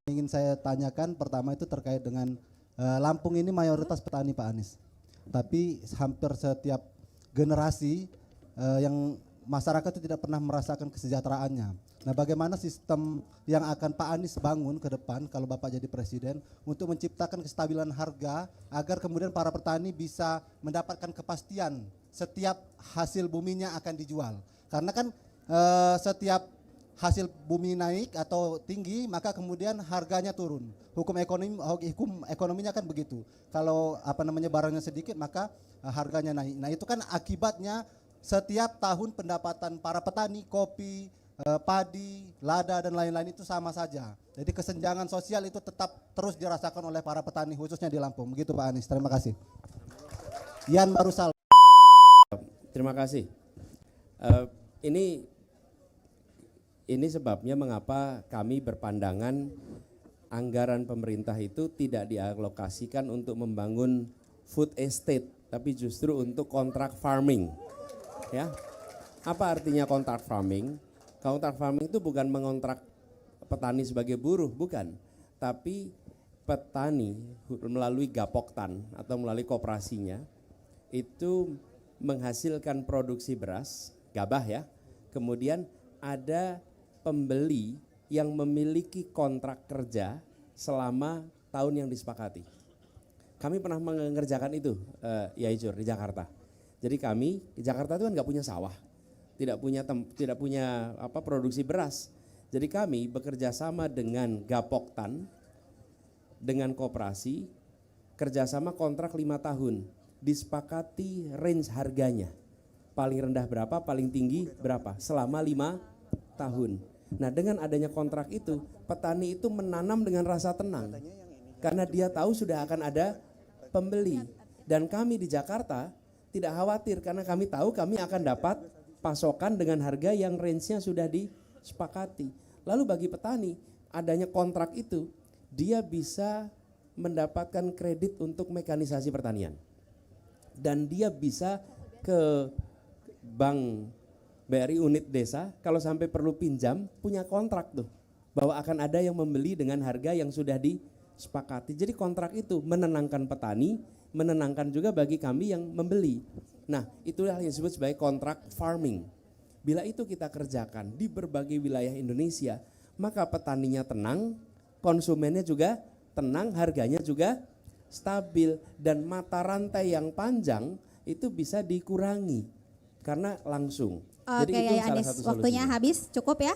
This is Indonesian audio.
Ingin saya tanyakan pertama itu terkait dengan Lampung ini mayoritas petani Pak Anies. Tapi hampir setiap generasi yang masyarakat itu tidak pernah merasakan kesejahteraannya. Nah, bagaimana sistem yang akan Pak Anies bangun ke depan kalau Bapak jadi presiden untuk menciptakan kestabilan harga agar kemudian para petani bisa mendapatkan kepastian setiap hasil buminya akan dijual. Karena kan setiap hasil bumi naik atau tinggi maka kemudian harganya turun. Hukum ekonominya kan begitu. Kalau barangnya sedikit maka harganya naik. Nah, itu kan akibatnya setiap tahun pendapatan para petani kopi, padi, lada dan lain-lain itu sama saja. Jadi kesenjangan sosial itu tetap terus dirasakan oleh para petani khususnya di Lampung. Begitu Pak Anies. Terima kasih. Yan Barusal. Terima kasih. Ini sebabnya mengapa kami berpandangan anggaran pemerintah itu tidak dialokasikan untuk membangun food estate, tapi justru untuk kontrak farming. Ya, apa artinya kontrak farming? Kontrak farming itu bukan mengontrak petani sebagai buruh, bukan. Tapi petani melalui Gapoktan atau melalui koperasinya itu menghasilkan produksi beras, gabah ya. Kemudian ada pembeli yang memiliki kontrak kerja selama tahun yang disepakati. Kami pernah mengerjakan itu, ya Ijur, di Jakarta. Jadi kami di Jakarta itu kan nggak punya sawah, tidak punya produksi beras. Jadi kami bekerja sama dengan Gapoktan, dengan koperasi, kerjasama kontrak 5 tahun, disepakati range harganya. Paling rendah berapa, paling tinggi berapa, selama 5 tahun. Nah, dengan adanya kontrak itu, petani itu menanam dengan rasa tenang. Karena dia tahu sudah akan ada pembeli. Dan kami di Jakarta tidak khawatir karena kami tahu kami akan dapat pasokan dengan harga yang range-nya sudah disepakati. Lalu bagi petani, adanya kontrak itu, dia bisa mendapatkan kredit untuk mekanisasi pertanian. Dan dia bisa ke bank BRI unit desa, kalau sampai perlu pinjam punya kontrak tuh bahwa akan ada yang membeli dengan harga yang sudah disepakati. Jadi kontrak itu menenangkan petani, menenangkan juga bagi kami yang membeli. Nah, itulah yang disebut sebagai kontrak farming. Bila itu kita kerjakan di berbagai wilayah Indonesia, maka petaninya tenang, konsumennya juga tenang, harganya juga stabil, dan mata rantai yang panjang itu bisa dikurangi karena langsung. Oke, jadi itu ya salah Anies, satu waktunya solusinya. habis, cukup ya.